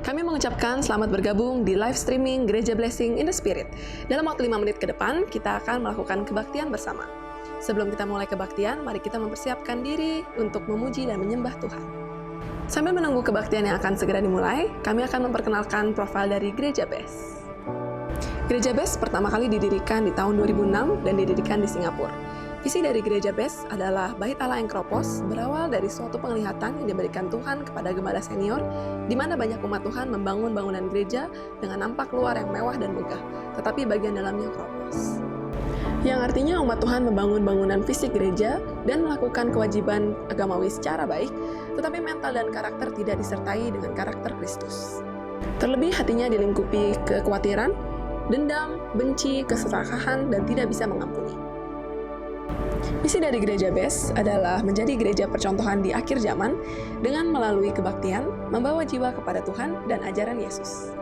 Kami mengucapkan selamat bergabung di live streaming Gereja Blessing in the Spirit. Dalam waktu 5 menit ke depan, kita akan melakukan kebaktian bersama. Sebelum kita mulai kebaktian, mari kita mempersiapkan diri untuk memuji dan menyembah Tuhan. Sambil menunggu kebaktian yang akan segera dimulai, kami akan memperkenalkan profil dari Gereja BES. Gereja BES pertama kali didirikan di tahun 2006 dan didirikan di Singapura. Visi dari Gereja BES adalah Bait Allah yang Kropos berawal dari suatu penglihatan yang diberikan Tuhan kepada gembala senior, di mana banyak umat Tuhan membangun bangunan gereja dengan nampak luar yang mewah dan megah, tetapi bagian dalamnya kropos. Yang artinya umat Tuhan membangun bangunan fisik gereja dan melakukan kewajiban agamawi secara baik, tetapi mental dan karakter tidak disertai dengan karakter Kristus. Terlebih hatinya dilingkupi kekhawatiran, dendam, benci, keserakahan, dan tidak bisa mengampuni. Misi dari Gereja BES adalah menjadi gereja percontohan di akhir zaman dengan melalui kebaktian, membawa jiwa kepada Tuhan dan ajaran Yesus.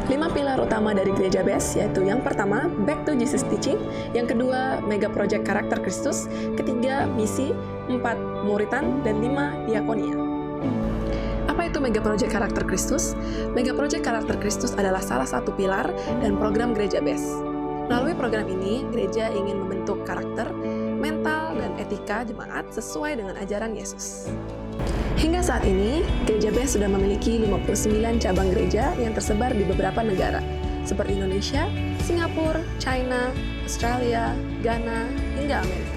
5 pilar utama dari Gereja BES yaitu yang pertama, Back to Jesus Teaching, yang kedua, Mega Project Karakter Kristus, ketiga, Misi, 4, Muritan, dan 5, Diakonia. Apa itu Mega Project Karakter Kristus? Mega Project Karakter Kristus adalah salah satu pilar dan program Gereja BES. Melalui program ini, gereja ingin membentuk karakter, mental, dan etika jemaat sesuai dengan ajaran Yesus. Hingga saat ini, Gereja BES sudah memiliki 59 cabang gereja yang tersebar di beberapa negara, seperti Indonesia, Singapura, China, Australia, Ghana, hingga Amerika.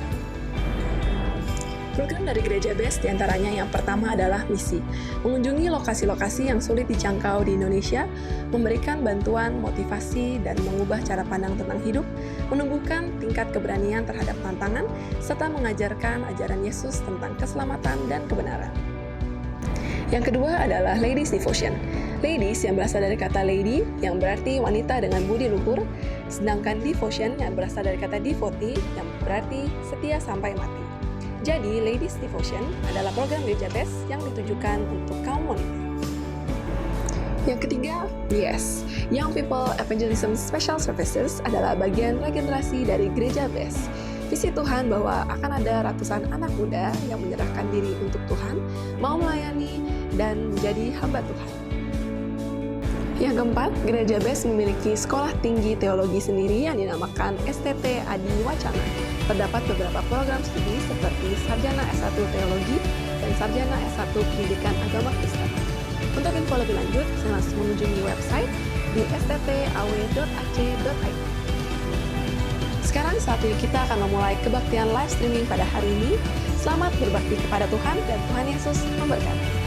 Program dari Gereja BES diantaranya yang pertama adalah misi, mengunjungi lokasi-lokasi yang sulit dijangkau di Indonesia, memberikan bantuan, motivasi, dan mengubah cara pandang tentang hidup, menumbuhkan tingkat keberanian terhadap tantangan, serta mengajarkan ajaran Yesus tentang keselamatan dan kebenaran. Yang kedua adalah Ladies Devotion. Ladies yang berasal dari kata lady, yang berarti wanita dengan budi luhur, sedangkan devotion yang berasal dari kata devotee, yang berarti setia sampai mati. Jadi, Ladies Devotion adalah program Gereja BES yang ditujukan untuk kaum wanita. Yang ketiga, YES, Young People Evangelism Special Services adalah bagian regenerasi dari Gereja BES. Visi Tuhan bahwa akan ada ratusan anak muda yang menyerahkan diri untuk Tuhan, mau melayani, dan menjadi hamba Tuhan. Yang keempat, Gereja BES memiliki sekolah tinggi teologi sendiri yang dinamakan STT Adi Wacana. Terdapat beberapa program studi seperti Sarjana S1 Teologi dan Sarjana S1 Pendidikan Agama Kristen. Untuk info lebih lanjut, saya langsung mengunjungi website di sttaw.ac.id. Sekarang saatnya kita akan memulai kebaktian live streaming pada hari ini. Selamat berbakti kepada Tuhan dan Tuhan Yesus memberkati.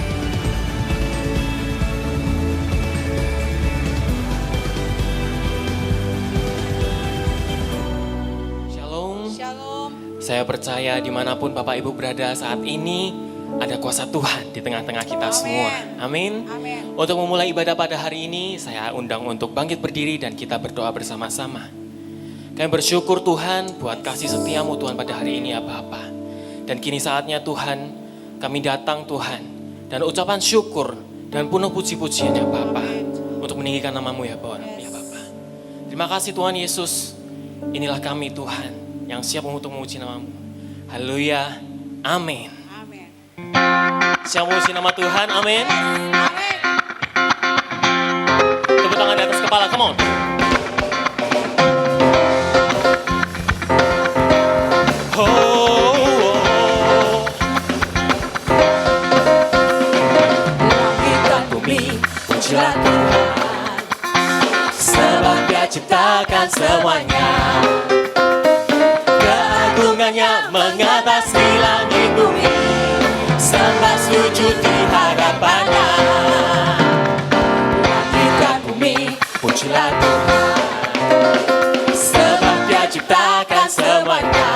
Saya percaya dimanapun Bapak Ibu berada saat ini, ada kuasa Tuhan di tengah-tengah kita semua. Amin. Untuk memulai ibadah pada hari ini, saya undang untuk bangkit berdiri dan kita berdoa bersama-sama. Kami bersyukur Tuhan buat kasih setiamu Tuhan pada hari ini ya Bapa. Dan kini saatnya Tuhan, kami datang Tuhan, dan ucapan syukur dan penuh puji-pujian ya Bapa, untuk meninggikan namamu ya Bapa. Terima kasih Tuhan Yesus, inilah kami Tuhan, yang siap untuk memuji namamu. Haleluya. Amin. Amin. Siap memuji nama Tuhan. Amin. Tepuk tangan di atas kepala. Come on. Langit dan bumi, pujilah Tuhan, sebab Dia ciptakan semuanya. Mengatasi langit bumi, sembah sujud di hadapannya. Langit dan bumi, pujilah Tuhan, sebab Dia ciptakan semuanya.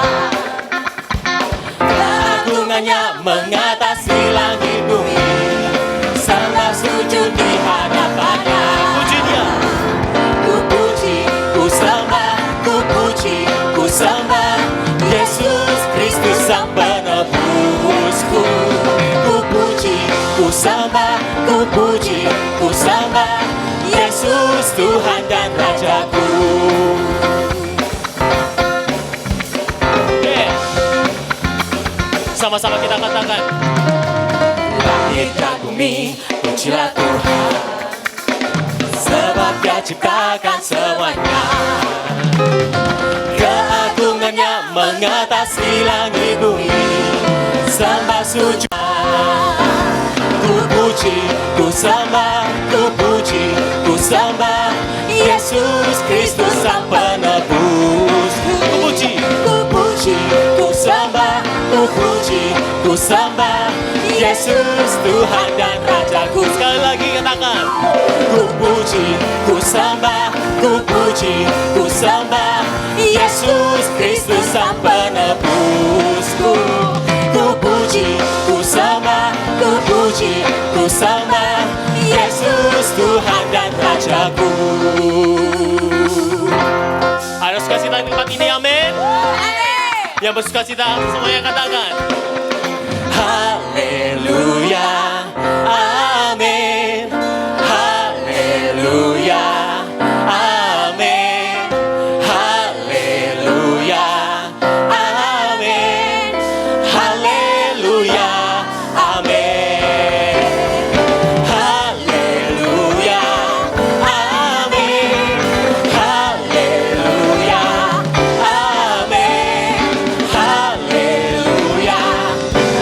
Keagungannya mengatasi langit bumi, sembah sujud di hadapannya. Puji Dia. Ku puji, ku sembah, ku puji, ku sembah Yesus Kristus Sang Penebusku. Ku puji, ku sembah, ku puji, ku sembah Yesus Tuhan dan Rajaku. Sama-sama kita katakan. Langit dan bumi, pujilah Tuhan, ciptakan semuanya. Keagungannya mengatasi langit bumi. Sembah sujud, ku puji, ku sembah, ku puji, ku sembah Yesus Kristus Sang Penebus. Ku puji, ku sembah, ku puji, ku sembah Yesus Tuhan dan Rajaku. Sekali lagi katakan, ku puji, ku sembah, ku puji, ku sembah Yesus Kristus Sang Penebusku. Ku puji, ku sembah, ku puji, ku sembah Yesus Tuhan dan Rajaku. Ada sukacita di tempat ini, amin. Yang bersukacita semuanya katakan haleluya, amin. Haleluya, amin. Haleluya, amin. Haleluya, amin. Haleluya, amin. Haleluya, amin. Haleluya,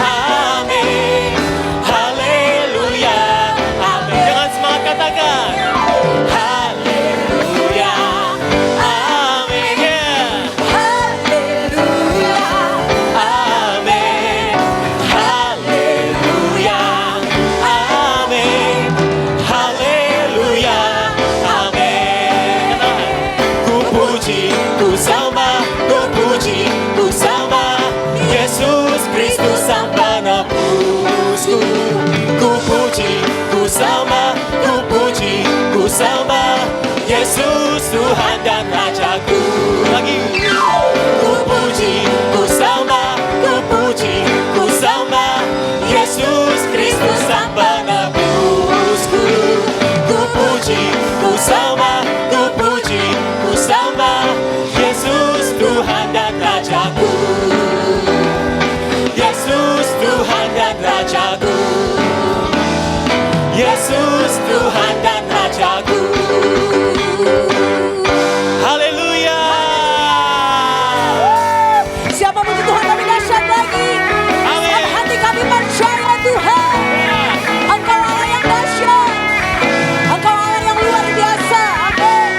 amin. Haleluya, amin. Dengan semangat katakan haleluya, amin. Haleluya, Amin. Haleluya, amin. Haleluya, amin. Ku puji, ku sembah, ku puji, ku sembah Yesus Kristus Sang Penebusku. Ku puji, ku sembah, ku puji, ku sembah Yesus Tuhan dan Rajaku. Lagi. Ku puji, ku sembah, ku puji, ku sembah Yesus Kristus Sang Penebusku. Ku puji, ku sembah, ku puji, ku sembah Yesus Tuhan dan Rajaku. Yesus Tuhan dan Rajaku. Yesus Tuhan dan Rajaku. Haleluya. siapa puji Tuhan lebih dahsyat lagi? Amin. Dalam hati kami percaya Tuhan, Engkau Allah yang dahsyat, Engkau Allah yang luar biasa. Amin.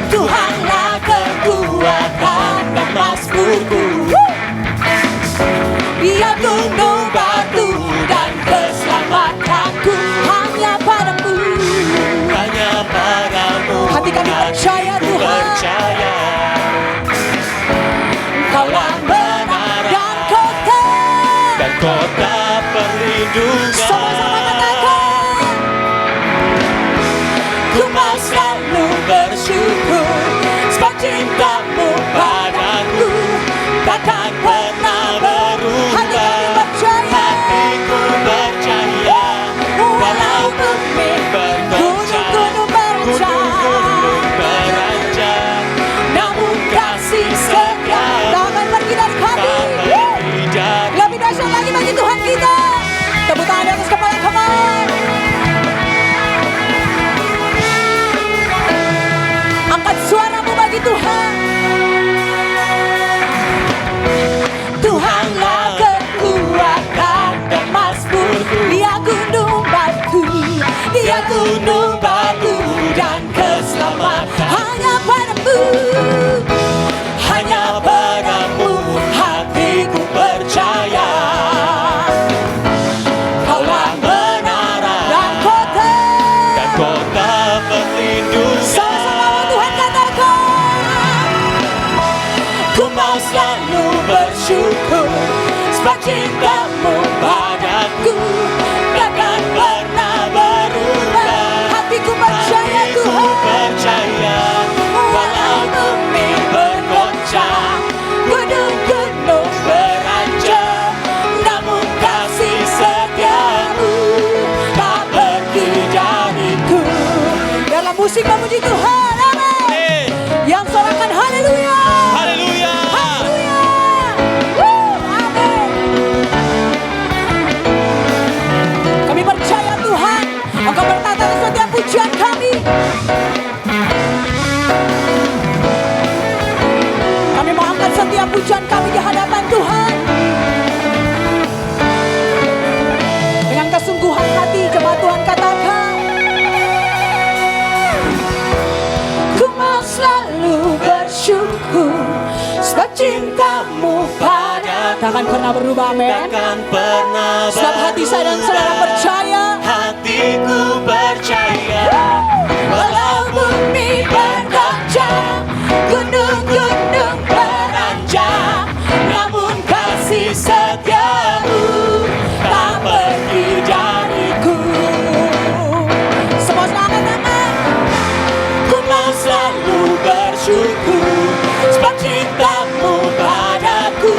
Tuhanlah kekuatan dan mazmurku. Dia gunung batu dan keselamatanku, hanya padamu. Hanya padamu Hati kami percaya hatiku Tuhan. percaya. Engkaulah menara dan kota. Dan kota perlindungan. Sama-sama katakan, ku mau selalu bersyukur sebab cintamu padaku takkan pernah berubah. Hati kami percaya, Hatiku percaya. walau bumi gunung-gunung Gunung-gunung beranjak, beranjak, namun kasih setia tak akan pergi dari tak kami. pergi dari. Lebih dahsyat lagi bagi Tuhan kita. Tepuk tangan di atas kepala, come on. Angkat suaramu bagi Tuhan. Tuhanlah kekuatan dan mazmurku. Dia gunung batu, dia gunung batu dan keselamatan. Hanya padamu, hanya padamu hatiku percaya. Kaulah menara dan kota. Dan kota perlindungan. Sama-sama Tuhan katakan, ku mau selalu bersyukur sebab cintamu padaku takkan pernah berubah. Hatiku percaya Hatiku Tuhan, percaya. walau bumi bergoncang, gunung-gunung beranjak, namun kasih setiamu tak pergi dariku. Dalam musik memuji Tuhan, amin. Yang sorakan haleluya. Haleluya. Haleluya. Amin. Kami percaya Tuhan, Engkau bertata setiap pujian kami di hadapan Tuhan. Dengan kesungguhan hati coba Tuhan katakan, ku mau selalu bersyukur sebab cintamu pada takkan pernah berubah, amin. Takkan pernah Sebab hati saya dan saudara percaya, hatiku percaya, walau bumi bergoncang, gunung-gunung beranjak, namun kasih setiamu tak pergi dariku. Semua semangat tangan. Ku mau selalu bersyukur sebab cintamu padaku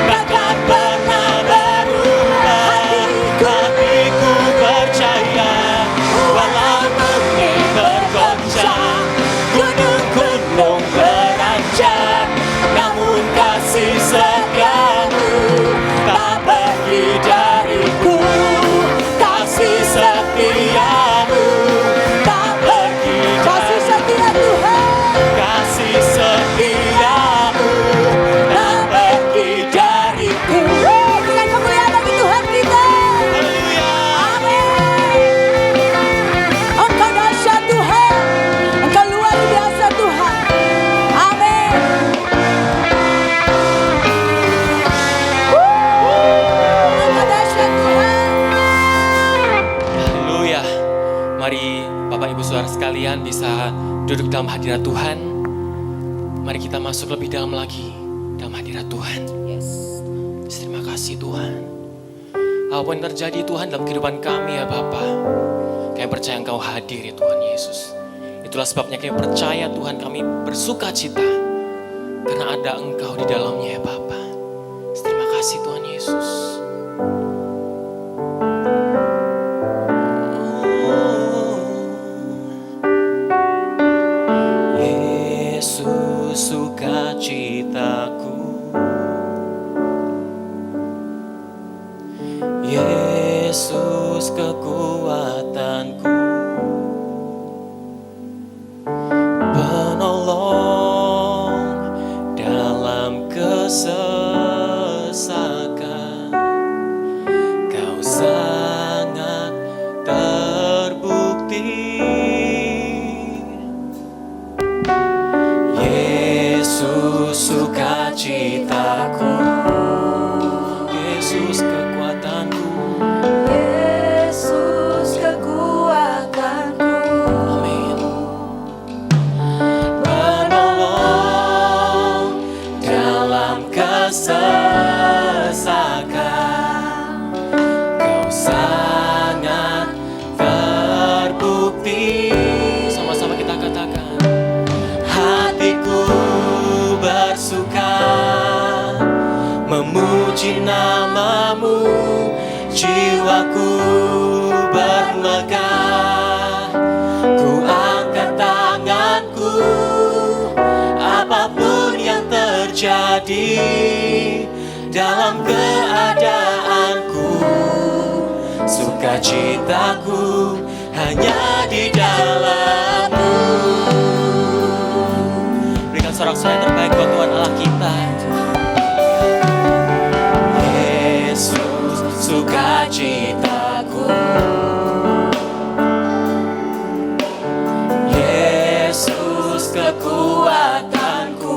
takkan pernah berubah. hatiku percaya, Walau bumi bergoncang, gunung-gunung beranjak, namun kasih setiamu tak pergi dariku. Kasih setiamu tak pergi. Kasih setia Tuhan, kasih setiamu tak pergi dariku. Dengan kemuliaan bagi Tuhan kita. Haleluya. Amin. Engkau dahsyat Tuhan, Engkau luar biasa Tuhan. Amin. Engkau dahsyat Tuhan. Haleluya. Mari Bapak Ibu Saudara sekalian bisa duduk dalam hadirat Tuhan. Mari kita masuk lebih dalam lagi dalam hadirat Tuhan. Yes. Terima kasih Tuhan. Apapun yang terjadi Tuhan dalam kehidupan kami ya Bapa, kami percaya Engkau hadir ya Tuhan Yesus. Itulah sebabnya kami percaya Tuhan, kami bersuka cita karena ada Engkau di dalamnya ya Bapa. Terima kasih Tuhan Yesus. Yesus sukacitaku, Yesus kekuatanku, penolong dalam kesesakan, Kau sangat terbukti. Yesus sukacitaku, Yesus kekuatanku, Yesus kekuatanku, amin. Penolong dalam kesesakan, Kau sangat terbukti. Sama-sama kita katakan, hatiku bersuka memuji namamu, jiwaku bermegah. Ku angkat tanganku, apapun yang terjadi dalam keadaanku, sukacitaku hanya di dalam-Mu. Berikan sorak-sorai yang terbaik buat Tuhan Allah kita. Yesus sukacitaku, Yesus kekuatanku,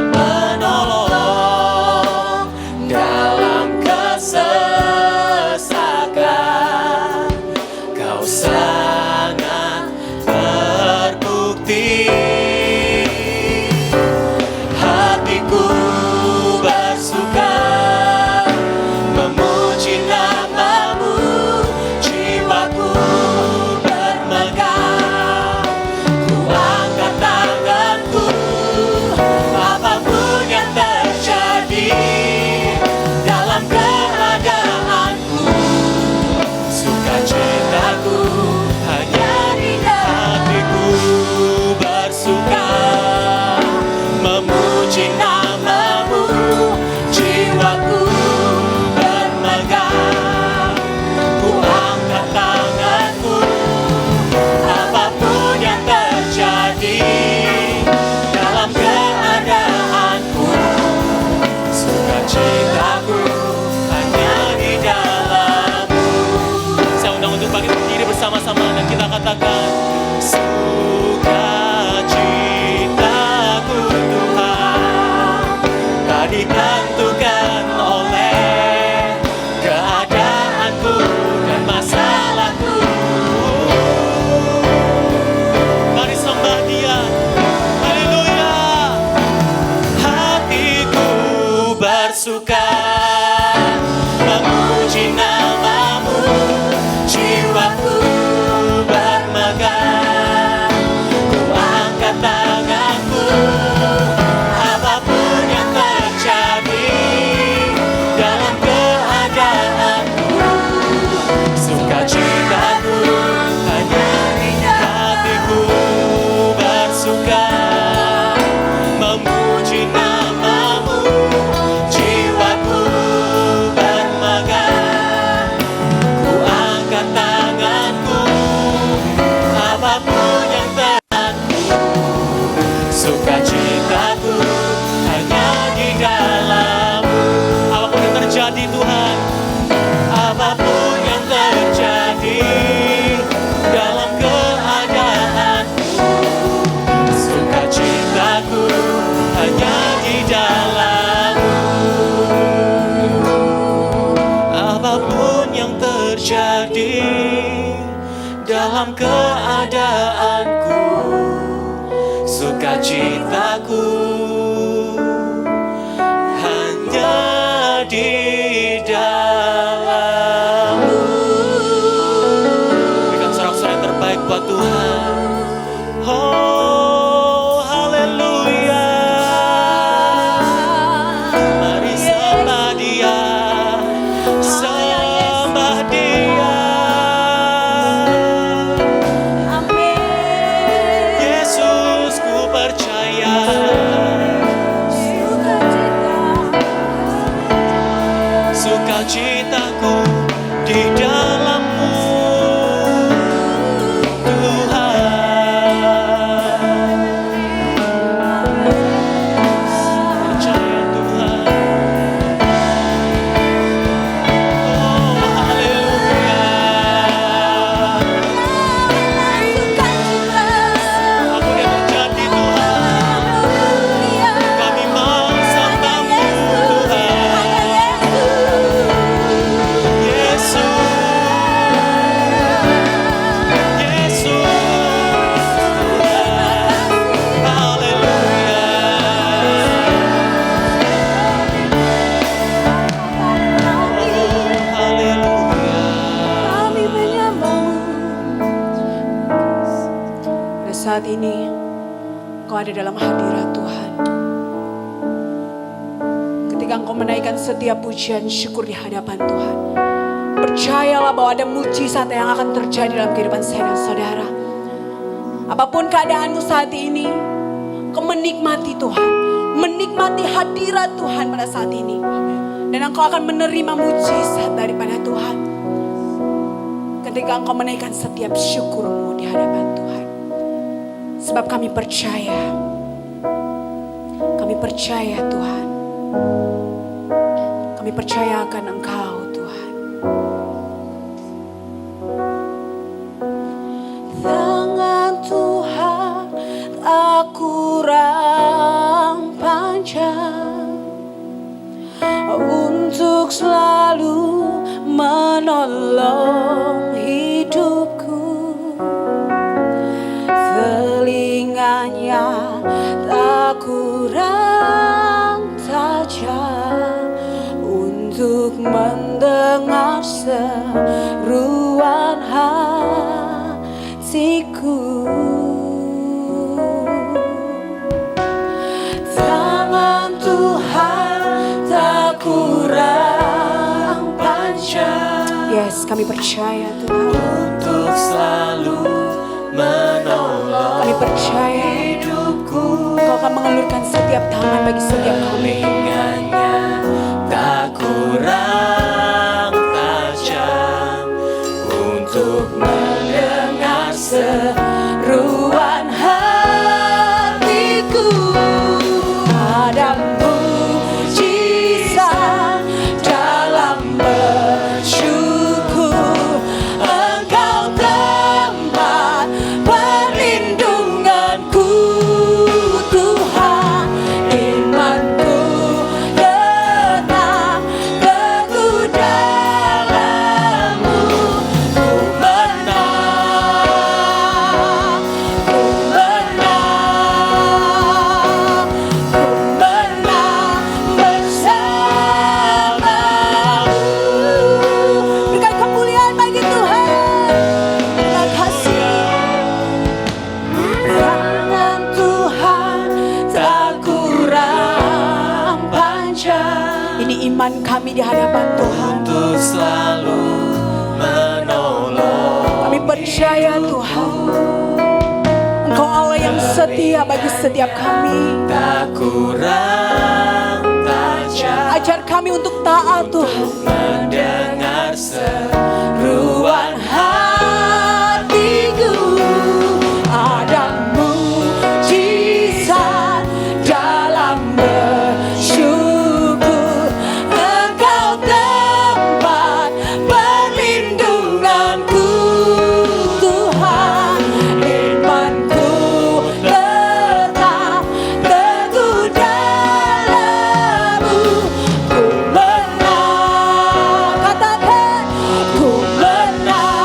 penolong dalam kesesakan, Kau sangat terbukti. dalam keadaanku, sukacitaku hanya di dalam-Mu. Berikan sorak-sorai yang terbaik buat Tuhan. Oh, haleluya. Mari sembah Dia, sembah Dia. Yesus, ku percaya. Sukacitaku di dalam-Mu, Tuhan. Percaya Tuhan. Oh, haleluya. Apapun yang terjadi Tuhan, kami mau sembah-Mu Tuhan. Yesus, Tuhan. Haleluya. Haleluya. Kami menyembah-Mu. Pada saat ini Engkau ada dalam hadirat Tuhan. Ketika Engkau menaikkan setiap pujian syukur di hadapan Tuhan, percayalah bahwa ada mujizat yang akan terjadi dalam kehidupan saya dan saudara. Apapun keadaanmu saat ini, Engkau menikmati Tuhan, menikmati hadirat Tuhan pada saat ini. Dan engkau akan menerima mujizat daripada Tuhan. Ketika engkau menaikkan setiap syukurmu di hadapan Tuhan. Sebab kami percaya Tuhan. Kami percaya akan Engkau Tuhan. Tangan Tuhan tak kurang panjang untuk selalu menolong hidupku. Telinganya tak kurang tajam untuk mendengar seruan hatiku. Tangan Tuhan tak kurang panjang. Yes, kami percaya Tuhan. Untuk selalu menolong Kami percaya hidupku. Engkau akan mengelurkan setiap tangan bagi setiap kami. Telinganya tak kurang tajam untuk mendengar Seruan hatiku. Ada mujizat dalam bersyukur. Engkau tempat perlindunganku Tuhan. Imanku tetap teguh dalam-Mu. Ku menang, ku menang, ku menang bersama-Mu. Berikan kemuliaan bagi Tuhan. Terima kasih. Tangan Tuhan tak kurang panjang. Ini iman kami di hadapan Tuhan. untuk selalu menolong. Kami percaya Tuhan, Engkau Allah yang setia bagi setiap kami. Tak kurang tajam Ajar kami untuk taat Tuhan. mendengar seruan Hatiku ada mujizat dalam bersyukur. Engkau tempat perlindunganku Tuhan. Imanku tetap teguh dalam-Mu. Ku menang, katakan ku menang.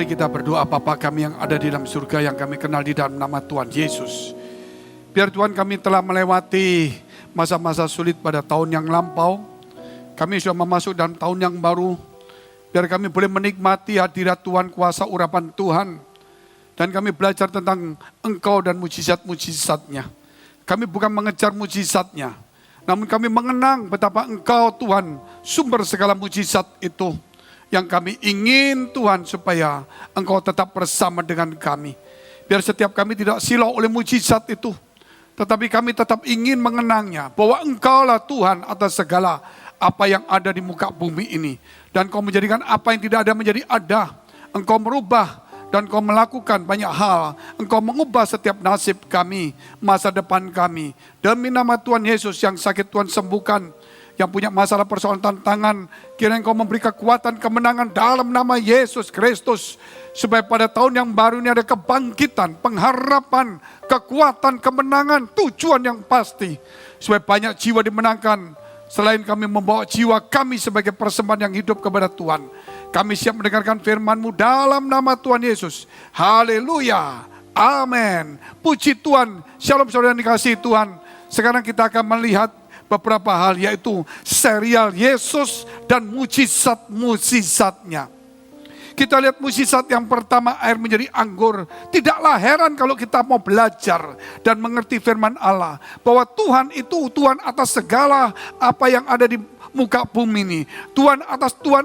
Mari kita berdoa. Bapa kami yang ada di dalam surga, yang kami kenal di dalam nama Tuhan Yesus. Biar Tuhan, kami telah melewati masa-masa sulit pada tahun yang lampau. Kami sudah memasuki dalam tahun yang baru. Biar kami boleh menikmati hadirat Tuhan, kuasa urapan Tuhan. Dan kami belajar tentang Engkau dan mujizat-mujizatnya. Kami bukan mengejar mujizatnya, namun kami mengenang betapa Engkau Tuhan, sumber segala mujizat itu. Yang kami ingin Tuhan supaya Engkau tetap bersama dengan kami. Biar setiap kami tidak silau oleh mujizat itu, tetapi kami tetap ingin mengenangnya, bahwa Engkaulah Tuhan atas segala apa yang ada di muka bumi ini. Dan Kau menjadikan apa yang tidak ada menjadi ada. Engkau merubah dan Kau melakukan banyak hal. Engkau mengubah setiap nasib kami, masa depan kami. Demi nama Tuhan Yesus, yang sakit Tuhan sembuhkan, yang punya masalah persoalan tantangan, kiranya Engkau memberi kekuatan, kemenangan dalam nama Yesus Kristus. Supaya pada tahun yang baru ini ada kebangkitan, pengharapan, kekuatan, kemenangan, tujuan yang pasti. Supaya banyak jiwa dimenangkan. Selain kami membawa jiwa kami sebagai persembahan yang hidup kepada Tuhan. Kami siap mendengarkan firman-Mu dalam nama Tuhan Yesus. Haleluya. Amin. Puji Tuhan. Shalom saudara yang dikasihi Tuhan. Sekarang kita akan melihat beberapa hal, yaitu serial Yesus dan mujizat-mujizatnya. Kita lihat mujizat yang pertama, air menjadi anggur. Tidaklah heran kalau kita mau belajar dan mengerti firman Allah, bahwa Tuhan itu Tuhan atas segala apa yang ada di muka bumi ini. Tuhan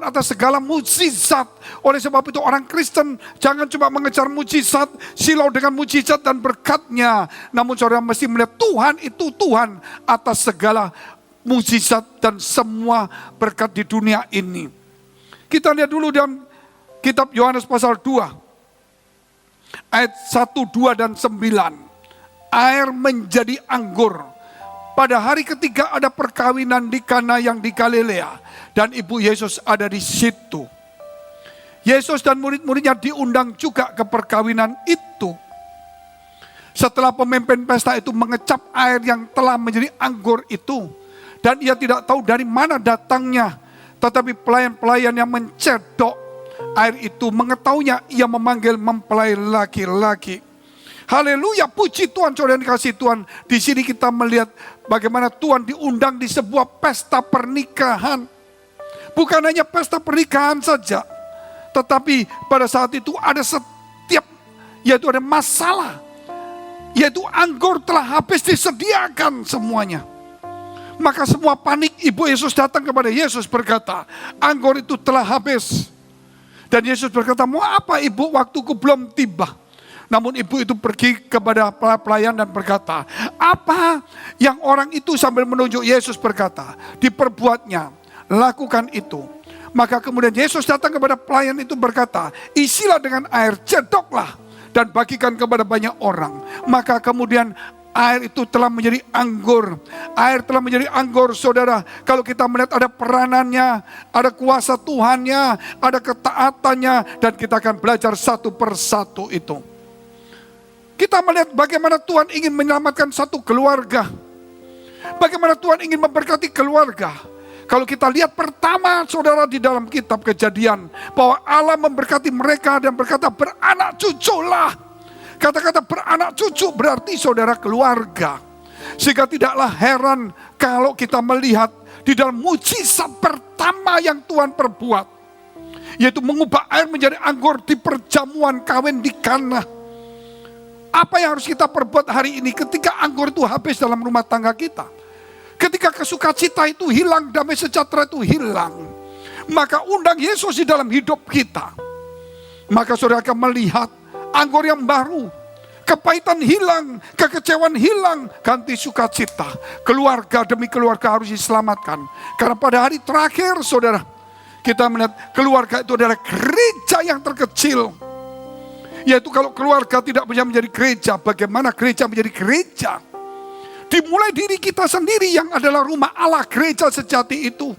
atas segala mujizat. Oleh sebab itu orang Kristen jangan cuma mengejar mujizat, silau dengan mujizat dan berkatnya. Namun saudara mesti melihat Tuhan itu Tuhan atas segala mujizat dan semua berkat di dunia ini. Kita lihat dulu dalam Kitab Yohanes pasal 2, ayat 1, 2, dan 9. Air menjadi anggur. Pada hari ketiga ada perkawinan di Kana yang di Galilea. Dan Ibu Yesus ada di situ. Yesus dan murid-muridnya diundang juga ke perkawinan itu. Setelah pemimpin pesta itu mengecap air yang telah menjadi anggur itu. Dan ia tidak tahu dari mana datangnya. Tetapi pelayan-pelayan yang mencedok air itu mengetahuinya, ia memanggil mempelai laki-laki. Haleluya, puji Tuhan, saudara yang dikasihi Tuhan. Di sini kita melihat bagaimana Tuhan diundang di sebuah pesta pernikahan. Bukan hanya pesta pernikahan saja, tetapi pada saat itu ada yaitu ada masalah. Yaitu anggur telah habis disediakan semuanya. Maka semua panik, Ibu Yesus datang kepada Yesus berkata, anggur itu telah habis. Dan Yesus berkata, mau apa ibu, waktuku belum tiba. Namun ibu itu pergi kepada pelayan dan berkata, apa yang orang itu sambil menunjuk Yesus berkata, diperbuatnya, lakukan itu. Maka kemudian Yesus datang kepada pelayan itu berkata, isilah dengan air, cedoklah dan bagikan kepada banyak orang. Maka kemudian air itu telah menjadi anggur. Air telah menjadi anggur, saudara. Kalau kita melihat ada peranannya, ada kuasa Tuhannya, ada ketaatannya. Dan kita akan belajar satu persatu itu. Kita melihat bagaimana Tuhan ingin menyelamatkan satu keluarga. Bagaimana Tuhan ingin memberkati keluarga. Kalau kita lihat pertama, saudara, di dalam kitab Kejadian, bahwa Allah memberkati mereka dan berkata, beranak cuculah. Kata-kata beranak cucu berarti saudara keluarga. Sehingga tidaklah heran kalau kita melihat di dalam mujizat pertama yang Tuhan perbuat. Yaitu mengubah air menjadi anggur di perjamuan kawin di Kana. Apa yang harus kita perbuat hari ini ketika anggur itu habis dalam rumah tangga kita? Ketika kesukacita itu hilang, damai sejahtera itu hilang. Maka undang Yesus di dalam hidup kita. Maka saudara akan melihat anggur yang baru, kepahitan hilang, kekecewaan hilang, ganti sukacita. Keluarga demi keluarga harus diselamatkan. Karena pada hari terakhir, saudara, kita melihat keluarga itu adalah gereja yang terkecil. Yaitu kalau keluarga tidak bisa menjadi gereja, bagaimana gereja menjadi gereja? Dimulai diri kita sendiri yang adalah rumah Allah, gereja sejati itu.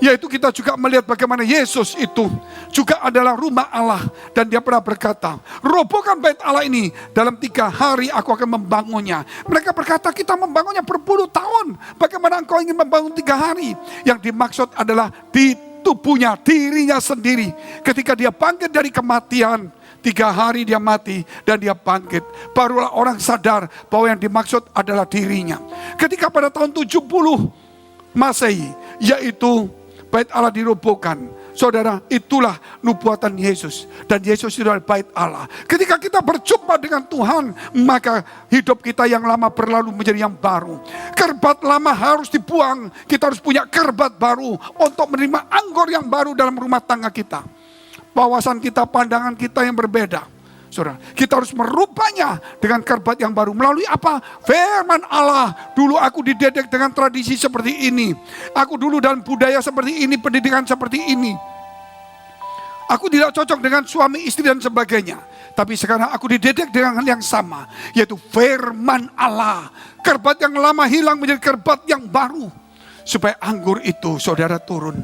Yaitu kita juga melihat bagaimana Yesus itu juga adalah rumah Allah. Dan dia pernah berkata, robohkan bait Allah ini, dalam 3 hari aku akan membangunnya. Mereka berkata, kita membangunnya berpuluh tahun. Bagaimana engkau ingin membangun 3 hari? Yang dimaksud adalah di tubuhnya, dirinya sendiri. Ketika dia bangkit dari kematian, 3 hari dia mati dan dia bangkit. Barulah orang sadar bahwa yang dimaksud adalah dirinya. Ketika pada tahun 70 Masehi, yaitu bait Allah dirobohkan. Saudara, itulah nubuatan Yesus. Dan Yesus itu adalah bait Allah. Ketika kita berjumpa dengan Tuhan, maka hidup kita yang lama berlalu menjadi yang baru. Kerbat lama harus dibuang. Kita harus punya kerbat baru untuk menerima anggur yang baru dalam rumah tangga kita. Wawasan kita, pandangan kita yang berbeda. Saudara, kita harus merubahnya dengan kerbat yang baru. Melalui apa? Firman Allah. Dulu aku dididik dengan tradisi seperti ini. Aku dulu dalam budaya seperti ini, pendidikan seperti ini. Aku tidak cocok dengan suami, istri dan sebagainya. Tapi sekarang aku dididik dengan hal yang sama. Yaitu firman Allah. Kerbat yang lama hilang menjadi kerbat yang baru. Supaya anggur itu, saudara, turun.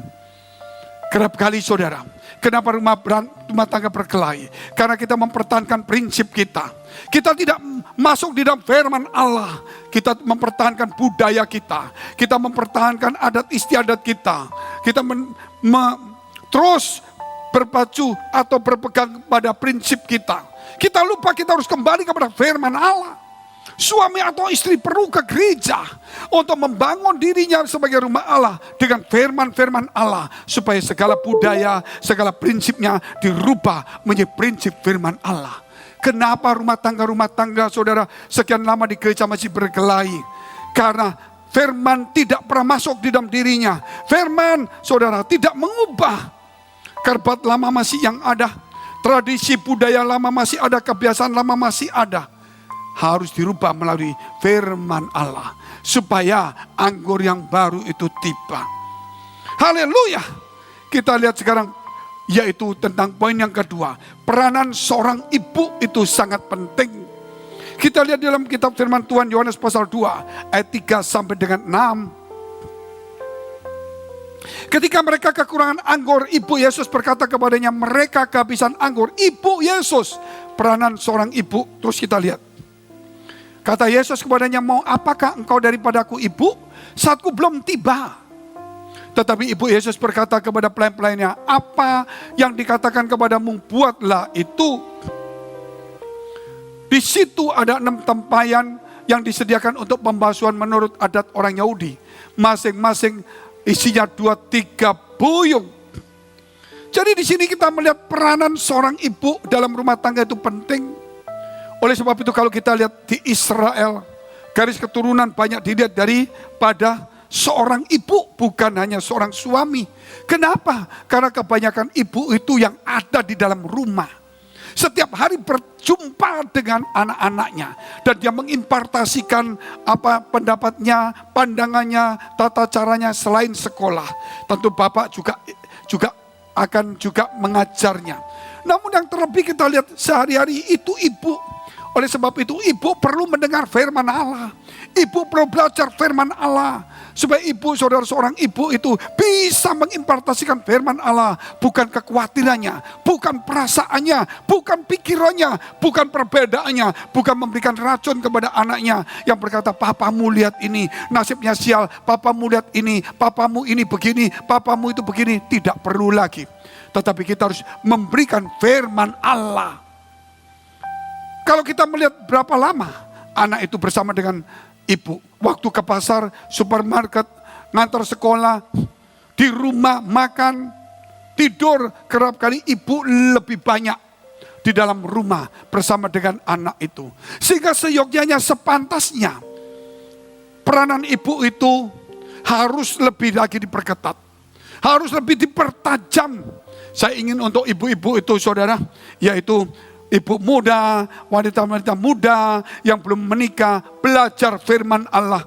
Kerap kali, saudara, kenapa rumah tangga berkelahi? Karena kita mempertahankan prinsip kita. Kita tidak masuk di dalam firman Allah. Kita mempertahankan budaya kita. Kita mempertahankan adat istiadat kita. Kita terus berpacu atau berpegang pada prinsip kita. Kita lupa kita harus kembali kepada firman Allah. Suami atau istri perlu ke gereja untuk membangun dirinya sebagai rumah Allah dengan firman-firman Allah. Supaya segala budaya, segala prinsipnya dirubah menjadi prinsip firman Allah. Kenapa rumah tangga saudara sekian lama di gereja masih berkelahi? Karena firman tidak pernah masuk di dalam dirinya. Firman, saudara, tidak mengubah. Kerbat lama masih yang ada. Tradisi budaya lama masih ada. Kebiasaan lama masih ada. Harus dirubah melalui firman Allah. Supaya anggur yang baru itu tiba. Haleluya. Kita lihat sekarang. Yaitu tentang poin yang kedua. Peranan seorang ibu itu sangat penting. Kita lihat dalam kitab firman Tuhan Yohanes pasal 2. Ayat 3 sampai dengan 6. Ketika mereka kekurangan anggur, ibu Yesus berkata kepadanya, mereka kehabisan anggur. Ibu Yesus, peranan seorang ibu. Terus kita lihat. Kata Yesus kepadanya, mau apakah engkau daripadaku ibu? Saatku belum tiba. Tetapi ibu Yesus berkata kepada pelayan-pelayannya, apa yang dikatakan kepadamu, buatlah itu. Di situ ada 6 tempayan yang disediakan untuk pembasuhan menurut adat orang Yahudi. Masing-masing isinya 2-3 buyung. Jadi di sini kita melihat peranan seorang ibu dalam rumah tangga itu penting. Oleh sebab itu kalau kita lihat di Israel, garis keturunan banyak dilihat daripada seorang ibu, bukan hanya seorang suami. Kenapa? Karena kebanyakan ibu itu yang ada di dalam rumah. Setiap hari berjumpa dengan anak-anaknya. Dan dia mengimpartasikan apa pendapatnya, pandangannya, tata caranya selain sekolah. Tentu bapak juga akan juga mengajarnya. Namun yang terlebih kita lihat sehari-hari itu ibu. Oleh sebab itu ibu perlu mendengar firman Allah. Ibu perlu belajar firman Allah. Supaya ibu, saudara, seorang ibu itu bisa mengimpartasikan firman Allah. Bukan kekhawatirannya, bukan perasaannya, bukan pikirannya, bukan perbedaannya. Bukan memberikan racun kepada anaknya yang berkata, papamu lihat ini, nasibnya sial. Papamu lihat ini, papamu ini begini, papamu itu begini. Tidak perlu lagi. Tetapi kita harus memberikan firman Allah. Kalau kita melihat berapa lama anak itu bersama dengan ibu. Waktu ke pasar, supermarket, ngantar sekolah, di rumah, makan, tidur. Kerap kali ibu lebih banyak di dalam rumah bersama dengan anak itu. Sehingga seyogyanya, sepantasnya peranan ibu itu harus lebih lagi diperketat. Harus lebih dipertajam. Saya ingin untuk ibu-ibu itu, saudara, yaitu ibu muda, wanita-wanita muda yang belum menikah, belajar firman Allah.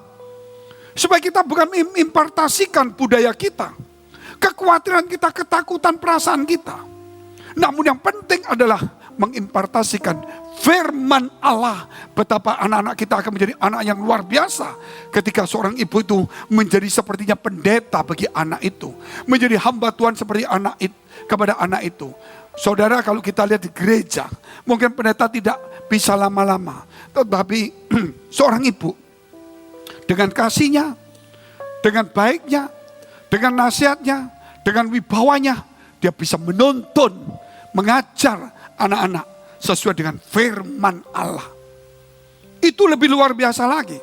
Supaya kita bukan mengimpartasikan budaya kita, kekhawatiran kita, ketakutan, perasaan kita. Namun yang penting adalah mengimpartasikan firman Allah. Betapa anak-anak kita akan menjadi anak yang luar biasa. Ketika seorang ibu itu menjadi sepertinya pendeta bagi anak itu. Menjadi hamba Tuhan seperti anak itu, kepada anak itu. Saudara, kalau kita lihat di gereja, mungkin pendeta tidak bisa lama-lama. Tetapi seorang ibu, dengan kasihnya, dengan baiknya, dengan nasihatnya, Dengan wibawanya, dia bisa menuntun, mengajar anak-anak sesuai dengan firman Allah. Itu lebih luar biasa lagi.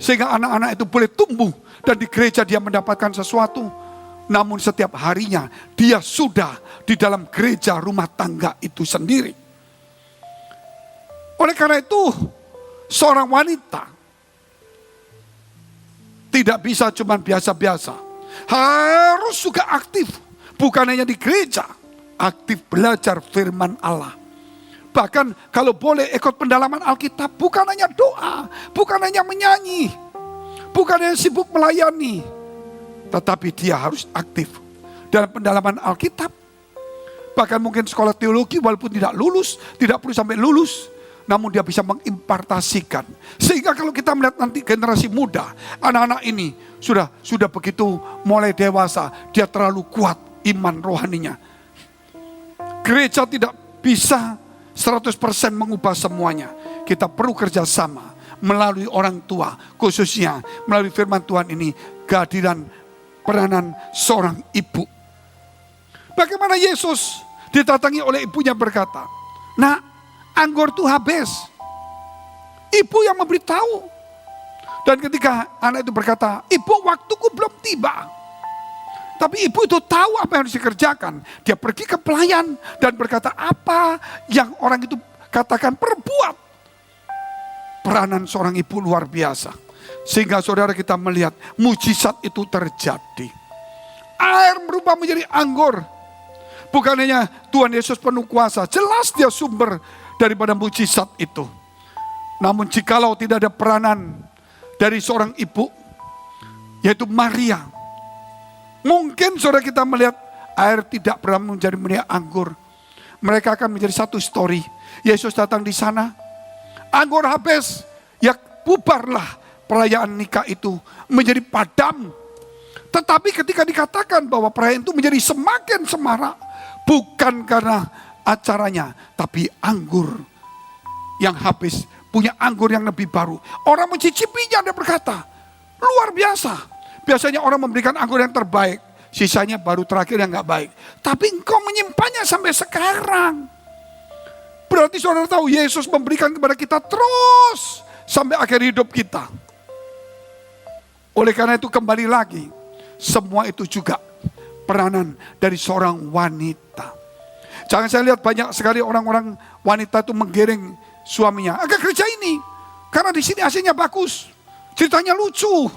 Sehingga anak-anak itu boleh tumbuh dan di gereja dia mendapatkan sesuatu. Namun setiap harinya dia sudah di dalam gereja rumah tangga itu sendiri. Oleh karena itu, seorang wanita tidak bisa cuma biasa-biasa. Harus juga aktif. Bukan hanya di gereja, aktif belajar firman Allah. Bahkan kalau boleh ikut pendalaman Alkitab, bukan hanya doa, bukan hanya menyanyi, bukan hanya sibuk melayani, tetapi dia harus aktif dalam pendalaman Alkitab. Bahkan mungkin sekolah teologi walaupun tidak lulus, tidak perlu sampai lulus, namun dia bisa mengimpartasikan. Sehingga kalau kita melihat nanti generasi muda, anak-anak ini sudah begitu mulai dewasa, dia terlalu kuat iman rohaninya. Gereja tidak bisa 100% mengubah semuanya. Kita perlu kerjasama melalui orang tua, khususnya melalui firman Tuhan ini, kehadiran peranan seorang ibu. Bagaimana Yesus didatangi oleh ibunya berkata, "Nak, anggur itu habis." Ibu yang memberitahu. Dan ketika anak itu berkata, "Ibu, waktuku belum tiba." Tapi ibu itu tahu apa yang harus dikerjakan. Dia pergi ke pelayan dan berkata apa yang orang itu katakan, perbuat. Peranan seorang ibu luar biasa. Sehingga saudara kita melihat mujizat itu terjadi. Air berubah menjadi anggur. Bukan hanya Tuhan Yesus penuh kuasa. Jelas dia sumber daripada mujizat itu. Namun jikalau tidak ada peranan dari seorang ibu, yaitu Maria, mungkin saudara kita melihat air tidak pernah menjadi meniak anggur. Mereka akan menjadi satu story. Yesus datang di sana, anggur habis, ya bubarlah perayaan nikah itu menjadi padam. Tetapi ketika dikatakan bahwa perayaan itu menjadi semakin semarak, bukan karena acaranya, tapi anggur yang habis, punya anggur yang lebih baru. Orang mencicipinya, dia berkata, luar biasa. Biasanya orang memberikan anggur yang terbaik, sisanya baru terakhir yang gak baik. Tapi engkau menyimpannya sampai sekarang. Berarti saudara tahu Yesus memberikan kepada kita terus sampai akhir hidup kita. Oleh karena itu kembali lagi, semua itu juga peranan dari seorang wanita. Jangan saya lihat banyak sekali orang-orang wanita itu menggiring suaminya. Agak kerja ini, karena di sini hasilnya bagus, ceritanya lucu.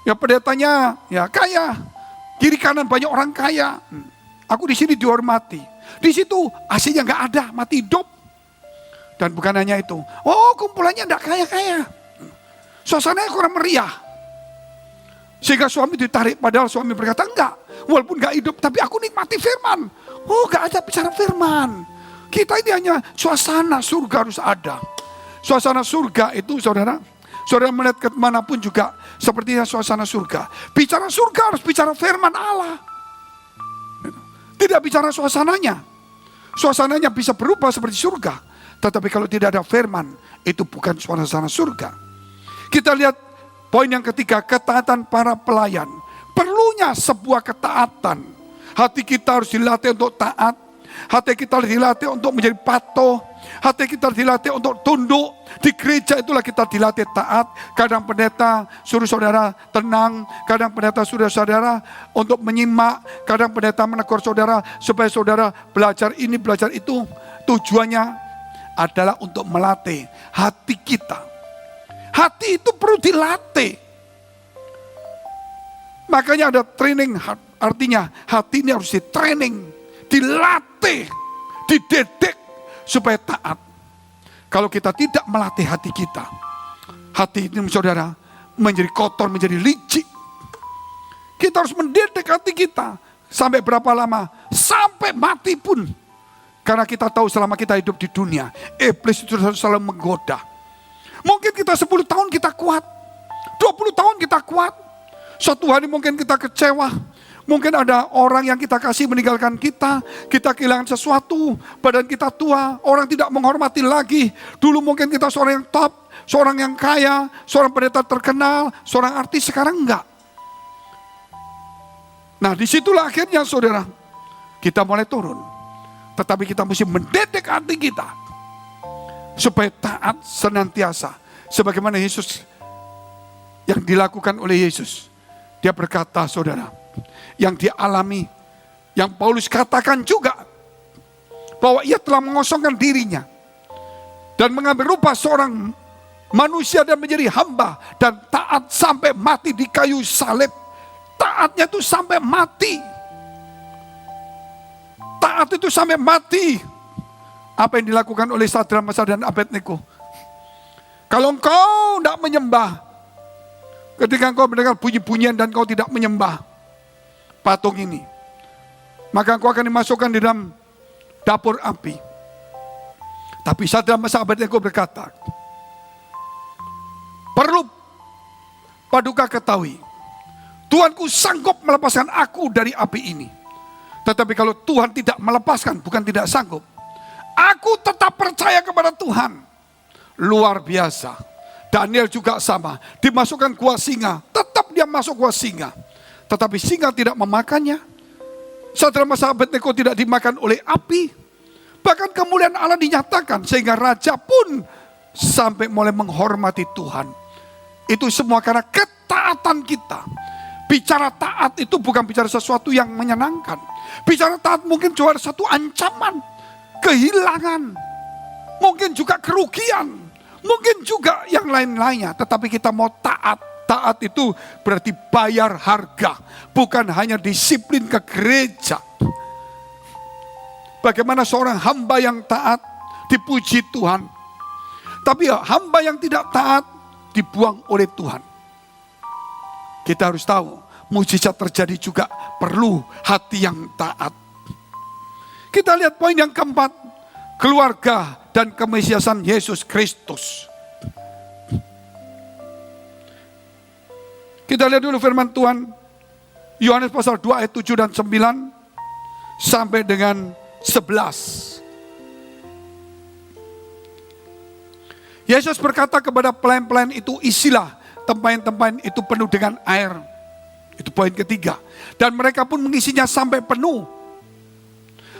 Ya pendetanya ya kaya, kiri kanan banyak orang kaya. Aku di sini dihormati. Di situ hasilnya nggak ada, mati hidup. Dan bukan hanya itu. Oh, kumpulannya nggak kaya-kaya. Suasananya kurang meriah. Sehingga suami ditarik, padahal suami berkata enggak. Walaupun nggak hidup, tapi aku nikmati firman. Oh, nggak ada bicara firman. Kita ini hanya suasana surga harus ada. Suasana surga itu saudara melihat kemanapun juga sepertinya suasana surga. Bicara surga harus bicara firman Allah. Tidak bicara suasananya. Suasananya bisa berubah seperti surga. Tetapi kalau tidak ada firman, itu bukan suasana surga. Kita lihat poin yang ketiga, ketaatan para pelayan. Perlunya sebuah ketaatan. Hati kita harus dilatih untuk taat. Hati kita dilatih untuk menjadi patuh. Hati kita dilatih untuk tunduk. Di gereja itulah kita dilatih taat. Kadang pendeta suruh saudara tenang. Kadang pendeta suruh saudara untuk menyimak. Kadang pendeta menegur saudara supaya saudara belajar ini, belajar itu. Tujuannya adalah untuk melatih hati kita. Hati itu perlu dilatih. Makanya ada training, artinya hati ini harus di-training, dilatih, dididik supaya taat. Kalau kita tidak melatih hati kita, hati ini saudara menjadi kotor, menjadi licik. Kita harus mendidik hati kita. Sampai berapa lama? Sampai mati pun. Karena kita tahu selama kita hidup di dunia, iblis itu selalu menggoda. Mungkin kita 10 tahun kita kuat, 20 tahun kita kuat. Suatu hari mungkin kita kecewa. Mungkin ada orang yang kita kasih meninggalkan kita kehilangan sesuatu, badan kita tua, orang tidak menghormati lagi. Dulu mungkin kita seorang yang top, seorang yang kaya, seorang pendeta terkenal, seorang artis, sekarang enggak. Nah, disitulah akhirnya saudara, kita mulai turun. Tetapi kita mesti mendidik hati kita supaya taat senantiasa. Sebagaimana Yesus, yang dilakukan oleh Yesus. Dia berkata saudara, yang dia alami, yang Paulus katakan juga, bahwa ia telah mengosongkan dirinya dan mengambil rupa seorang manusia dan menjadi hamba dan taat sampai mati di kayu salib. Taatnya itu sampai mati. Taat itu sampai mati. Apa yang dilakukan oleh Sadrak, Mesak dan Abednego? Kalau engkau tidak menyembah, ketika engkau mendengar bunyi-bunyian dan engkau tidak menyembah patung ini, maka engkau akan dimasukkan di dalam dapur api. Tapi Sadrak, Mesak, Abednego berkata, perlu paduka ketahui, Tuhanku sanggup melepaskan aku dari api ini. Tetapi kalau Tuhan tidak melepaskan, bukan tidak sanggup, aku tetap percaya kepada Tuhan. Luar biasa. Daniel juga sama, dimasukkan gua singa, tetap dia masuk gua singa. Tetapi singa tidak memakannya. Sadrak, Mesak, Abednego tidak dimakan oleh api. Bahkan kemuliaan Allah dinyatakan, sehingga raja pun sampai mulai menghormati Tuhan. Itu semua karena ketaatan kita. Bicara taat itu bukan bicara sesuatu yang menyenangkan. Bicara taat mungkin juga satu ancaman, kehilangan, mungkin juga kerugian, mungkin juga yang lain-lainnya. Tetapi kita mau taat. Taat itu berarti bayar harga, bukan hanya disiplin ke gereja. Bagaimana seorang hamba yang taat dipuji Tuhan, tapi hamba yang tidak taat dibuang oleh Tuhan. Kita harus tahu, mujizat terjadi juga perlu hati yang taat. Kita lihat poin yang keempat, keluarga dan kemesiasan Yesus Kristus. Kita lihat dulu firman Tuhan, Yohanes pasal 2 ayat 7 dan 9 sampai dengan 11. Yesus berkata kepada pelayan-pelayan itu, isilah tempayan-tempayan itu penuh dengan air. Itu poin ketiga. Dan mereka pun mengisinya sampai penuh.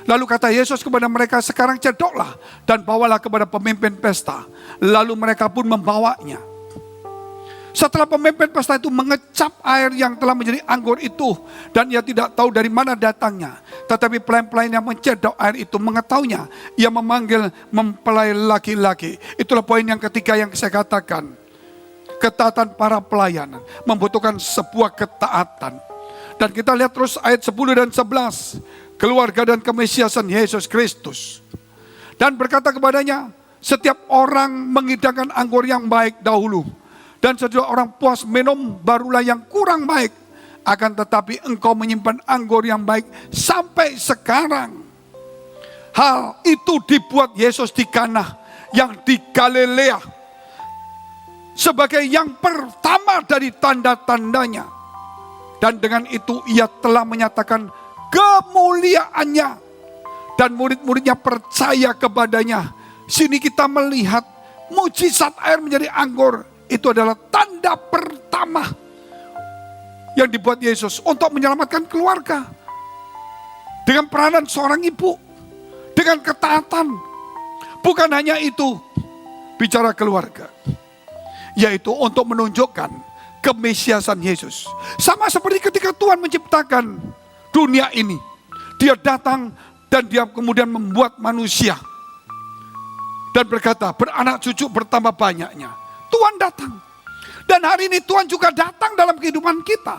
Lalu kata Yesus kepada mereka, sekarang cedoklah dan bawalah kepada pemimpin pesta. Lalu mereka pun membawanya. Setelah pemimpin pesta itu mengecap air yang telah menjadi anggur itu, dan ia tidak tahu dari mana datangnya. Tetapi pelayan-pelayan yang mencedok air itu mengetahuinya. Ia memanggil mempelai laki-laki. Itulah poin yang ketiga yang saya katakan. Ketaatan para pelayan membutuhkan sebuah ketaatan. Dan kita lihat terus ayat 10 dan 11. Keluarga dan kemesiasan Yesus Kristus. Dan berkata kepadanya, setiap orang mengidangkan anggur yang baik dahulu. Dan setelah orang puas minum, barulah yang kurang baik. Akan tetapi engkau menyimpan anggur yang baik sampai sekarang. Hal itu dibuat Yesus di Kana yang di Galilea sebagai yang pertama dari tanda-tandanya. Dan dengan itu ia telah menyatakan kemuliaannya. Dan murid-muridnya percaya kepadanya. Sini kita melihat mujizat air menjadi anggur. Itu adalah tanda pertama yang dibuat Yesus untuk menyelamatkan keluarga. Dengan peranan seorang ibu. Dengan ketaatan. Bukan hanya itu, bicara keluarga. Yaitu untuk menunjukkan kemesiasan Yesus. Sama seperti ketika Tuhan menciptakan dunia ini. Dia datang dan dia kemudian membuat manusia. Dan berkata, beranak cucu bertambah banyaknya. Tuhan datang. Dan hari ini Tuhan juga datang dalam kehidupan kita.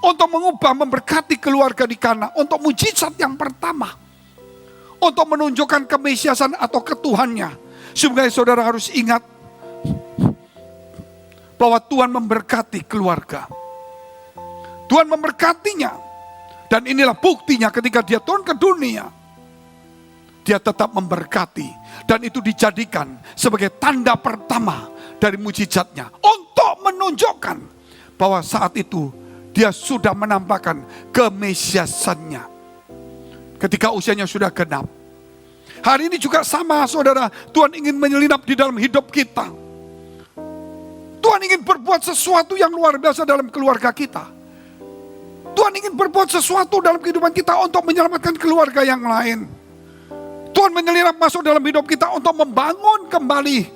Untuk mengubah, memberkati keluarga di Kana. Untuk mujizat yang pertama. Untuk menunjukkan kemesiasan atau ketuhannya. Sehingga saudara harus ingat. Bahwa Tuhan memberkati keluarga. Tuhan memberkatinya. Dan inilah buktinya ketika dia turun ke dunia. Dia tetap memberkati. Dan itu dijadikan sebagai tanda pertama dari mujizatnya. Untuk menunjukkan bahwa saat itu dia sudah menampakkan kemesiasannya. Ketika usianya sudah genap. Hari ini juga sama saudara. Tuhan ingin menyelinap di dalam hidup kita. Tuhan ingin berbuat sesuatu yang luar biasa dalam keluarga kita. Tuhan ingin berbuat sesuatu dalam kehidupan kita untuk menyelamatkan keluarga yang lain. Tuhan menyelirap masuk dalam hidup kita untuk membangun kembali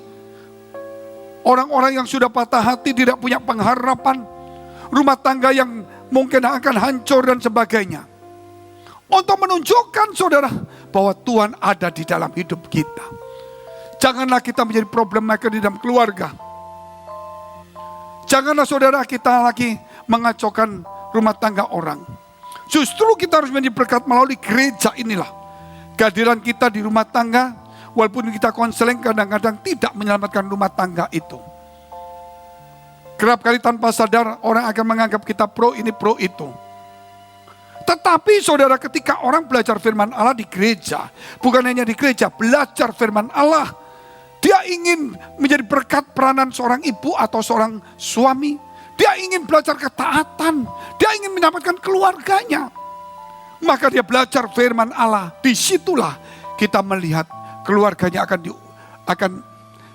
orang-orang yang sudah patah hati, tidak punya pengharapan, rumah tangga yang mungkin akan hancur dan sebagainya. Untuk menunjukkan saudara bahwa Tuhan ada di dalam hidup kita. Janganlah kita menjadi problemaker di dalam keluarga. Janganlah saudara kita lagi mengacaukan rumah tangga orang. Justru kita harus menjadi berkat melalui gereja inilah. Kehadiran kita di rumah tangga, walaupun kita konseling kadang-kadang tidak menyelamatkan rumah tangga itu. Kerap kali tanpa sadar orang akan menganggap kita pro ini pro itu. Tetapi saudara, ketika orang belajar firman Allah di gereja, bukan hanya di gereja, belajar firman Allah, dia ingin menjadi berkat peranan seorang ibu atau seorang suami. Dia ingin belajar ketaatan, dia ingin menyelamatkan keluarganya. Maka dia belajar firman Allah. Disitulah kita melihat keluarganya akan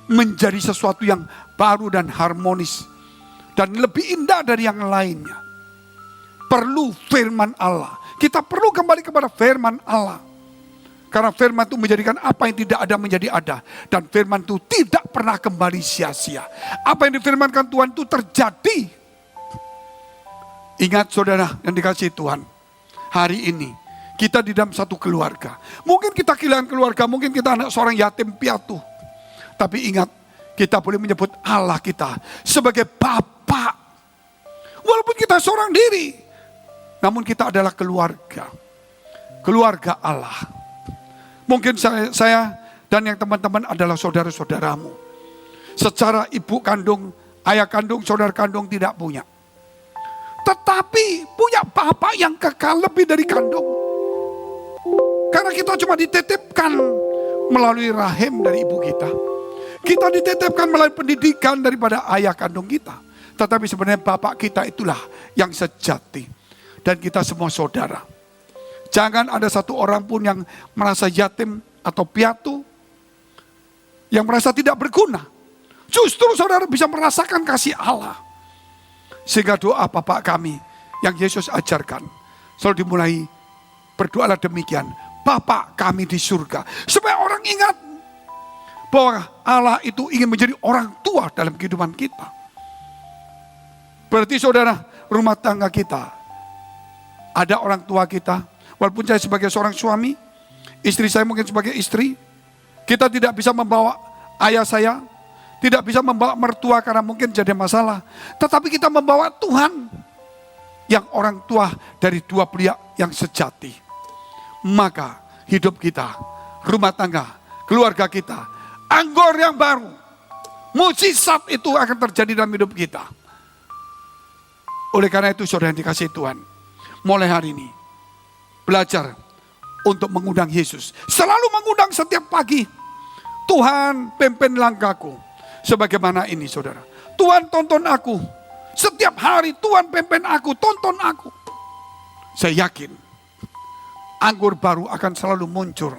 menjadi sesuatu yang baru dan harmonis. Dan lebih indah dari yang lainnya. Perlu firman Allah. Kita perlu kembali kepada firman Allah. Karena firman itu menjadikan apa yang tidak ada menjadi ada. Dan firman itu tidak pernah kembali sia-sia. Apa yang difirmankan Tuhan itu terjadi. Ingat saudara yang dikasihi Tuhan. Hari ini kita di dalam satu keluarga. Mungkin kita kehilangan keluarga. Mungkin kita anak seorang yatim piatu. Tapi ingat, kita boleh menyebut Allah kita sebagai Bapa. Walaupun kita seorang diri. Namun kita adalah keluarga. Keluarga Allah. Mungkin saya dan yang teman-teman adalah saudara-saudaramu. Secara ibu kandung, ayah kandung, saudara kandung tidak punya. Tetapi punya bapak yang kekal lebih dari kandung. Karena kita cuma dititipkan melalui rahim dari ibu kita. Kita dititipkan melalui pendidikan daripada ayah kandung kita. Tetapi sebenarnya bapak kita itulah yang sejati. Dan kita semua saudara. Jangan ada satu orang pun yang merasa yatim atau piatu, yang merasa tidak berguna. Justru saudara bisa merasakan kasih Allah. Sehingga doa Bapa kami yang Yesus ajarkan selalu dimulai, berdoalah demikian, Bapa kami di surga. Supaya orang ingat bahwa Allah itu ingin menjadi orang tua dalam kehidupan kita. Berarti saudara, rumah tangga kita ada orang tua kita. Walaupun saya sebagai seorang suami, istri saya mungkin sebagai istri, kita tidak bisa membawa ayah saya, tidak bisa membawa mertua karena mungkin jadi masalah. Tetapi kita membawa Tuhan yang orang tua dari dua pihak yang sejati. Maka hidup kita, rumah tangga, keluarga kita, anggur yang baru, mukjizat itu akan terjadi dalam hidup kita. Oleh karena itu saudara yang dikasihi Tuhan, mulai hari ini belajar untuk mengundang Yesus. Selalu mengundang setiap pagi. Tuhan pimpin langkahku. Sebagaimana ini saudara. Tuhan tonton aku. Setiap hari Tuhan pimpin aku, tonton aku. Saya yakin anggur baru akan selalu muncul.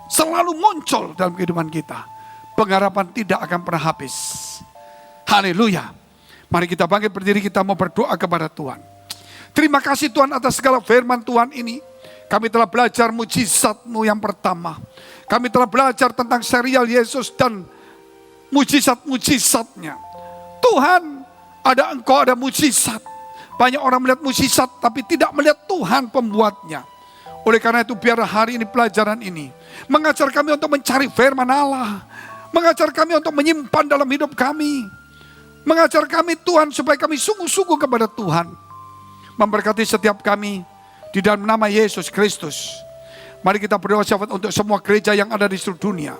Selalu muncul dalam kehidupan kita. Pengharapan tidak akan pernah habis. Haleluya. Mari kita bangkit berdiri, kita mau berdoa kepada Tuhan. Terima kasih Tuhan atas segala firman Tuhan ini. Kami telah belajar mujizat-Mu yang pertama. Kami telah belajar tentang serial Yesus dan mujizat-mujizatnya. Tuhan, ada Engkau, ada mujizat. Banyak orang melihat mujizat tapi tidak melihat Tuhan pembuatnya. Oleh karena itu biar hari ini pelajaran ini mengajar kami untuk mencari firman Allah. Mengajar kami untuk menyimpan dalam hidup kami. Mengajar kami Tuhan supaya kami sungguh-sungguh kepada Tuhan. Memberkati setiap kami di dalam nama Yesus Kristus. Mari kita berdoa syafaat untuk semua gereja yang ada di seluruh dunia.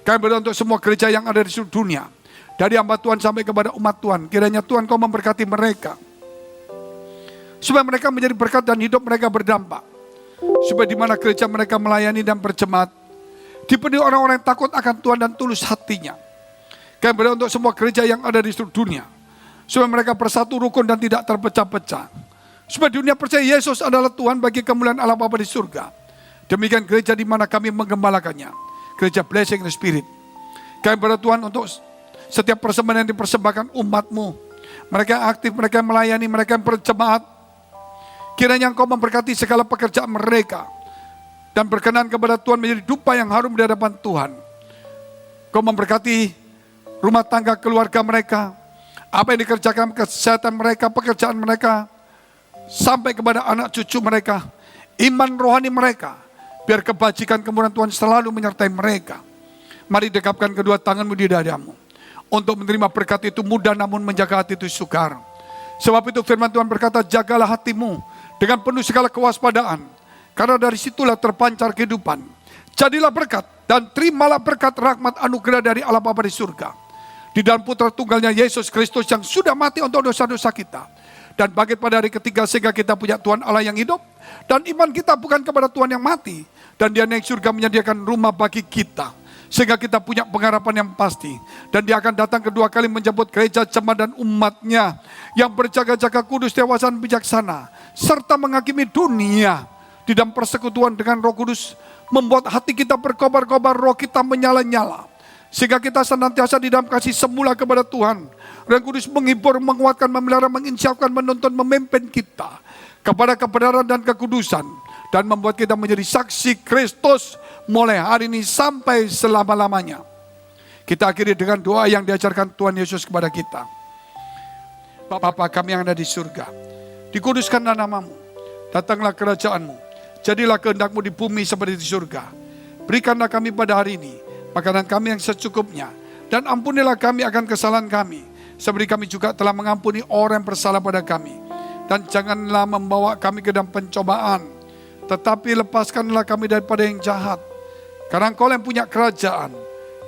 Kami berdoa untuk semua gereja yang ada di seluruh dunia. Dari hamba Tuhan sampai kepada umat Tuhan. Kiranya Tuhan Kau memberkati mereka. Supaya mereka menjadi berkat dan hidup mereka berdampak. Supaya di mana gereja mereka melayani dan berjemaat, dipenuhi orang-orang yang takut akan Tuhan dan tulus hatinya. Kami berdoa untuk semua gereja yang ada di seluruh dunia. Supaya mereka bersatu rukun dan tidak terpecah-pecah. Supaya dunia percaya Yesus adalah Tuhan bagi kemuliaan Allah Bapa di surga. Demikian gereja di mana kami menggembalakannya. Gereja Blessing the Spirit. Kami berdoa Tuhan untuk setiap persembahan yang dipersembahkan umat-Mu. Mereka aktif, mereka melayani, mereka berjemaat. Kiranya Engkau memberkati segala pekerjaan mereka. Dan berkenan kepada Tuhan menjadi dupa yang harum di hadapan Tuhan. Engkau memberkati rumah tangga keluarga mereka. Apa yang dikerjakan, kesehatan mereka, pekerjaan mereka. Sampai kepada anak cucu mereka. Iman rohani mereka. Biar kebajikan kemurahan Tuhan selalu menyertai mereka. Mari dekapkan kedua tanganmu di dadamu. Untuk menerima berkat itu mudah, namun menjaga hati itu sukar. Sebab itu firman Tuhan berkata, jagalah hatimu dengan penuh segala kewaspadaan. Karena dari situlah terpancar kehidupan. Jadilah berkat dan terimalah berkat rahmat anugerah dari Allah Bapa di surga. Di dalam putra tunggalnya Yesus Kristus yang sudah mati untuk dosa-dosa kita. Dan bangkit pada hari ketiga sehingga kita punya Tuhan Allah yang hidup. Dan iman kita bukan kepada Tuhan yang mati. Dan Dia naik surga menyediakan rumah bagi kita. Sehingga kita punya pengharapan yang pasti. Dan Dia akan datang kedua kali menjemput gereja jemaat dan umatnya. Yang berjaga-jaga kudus, dewasa, dan bijaksana. Serta menghakimi dunia. Di dalam persekutuan dengan Roh Kudus. Membuat hati kita berkobar-kobar, roh kita menyala-nyala. Sehingga kita senantiasa di dalam kasih semula kepada Tuhan. Roh Kudus menghibur, menguatkan, memelihara, menginsyafkan, menuntun, memimpin kita. Kepada kebenaran dan kekudusan. Dan membuat kita menjadi saksi Kristus mulai hari ini sampai selama-lamanya. Kita akhiri dengan doa yang diajarkan Tuhan Yesus kepada kita. Bapa kami yang ada di surga, dikuduskanlah namamu, datanglah kerajaanmu, jadilah kehendakmu di bumi seperti di surga. Berikanlah kami pada hari ini makanan kami yang secukupnya, dan ampunilah kami akan kesalahan kami, seperti kami juga telah mengampuni orang yang bersalah pada kami. Dan janganlah membawa kami ke dalam pencobaan, tetapi lepaskanlah kami daripada yang jahat. Karena Engkau yang punya kerajaan,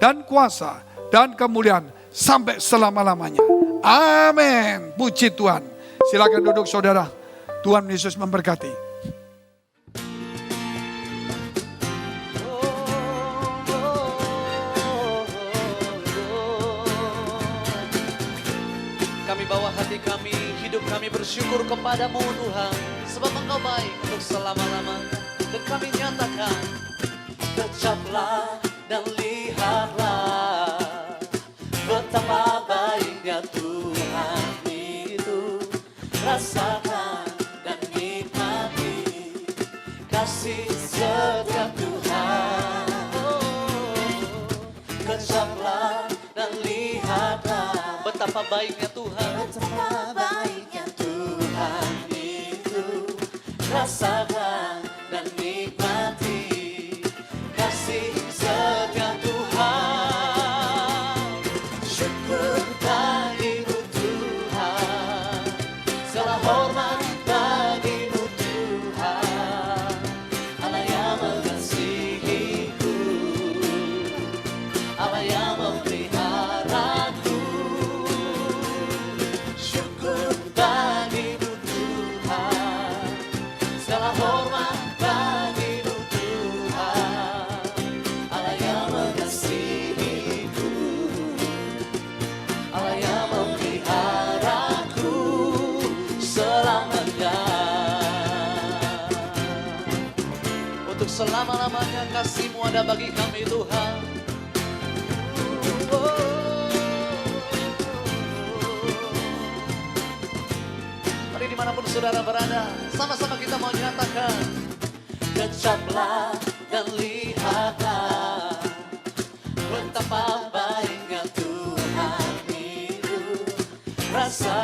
dan kuasa, dan kemuliaan, sampai selama-lamanya. Amin. Puji Tuhan. Silakan duduk saudara. Tuhan Yesus memberkati. Kami bawa hati kami, hidup kami bersyukur kepadamu Tuhan. Sebab Engkau baik untuk selama-lamanya. Dan kami nyatakan, kecaplah dan lihatlah betapa baiknya Tuhan itu. Rasakan dan nikmati kasih setiap Tuhan. Kecaplah dan lihatlah betapa baiknya Tuhan. Betapa baiknya Tuhan itu. Rasakan dan nikmati kasih setiap Tuhan. Syukur bagimu Tuhan, segala hormat bagimu Tuhan, Allah yang mengasihiku, Allah yang memeliharaku. Syukur bagimu Tuhan, segala hormat bagimu Tuhan, Allah yang mengasihiku, Allah yang memeliharaku selamanya. Untuk selama-lamanya kasih-Mu ada bagi kami Tuhan. Mari dimanapun saudara berada, sama-sama kita mau nyatakan, kecaplah dan lihatlah betapa baiknya Tuhan itu. Rasa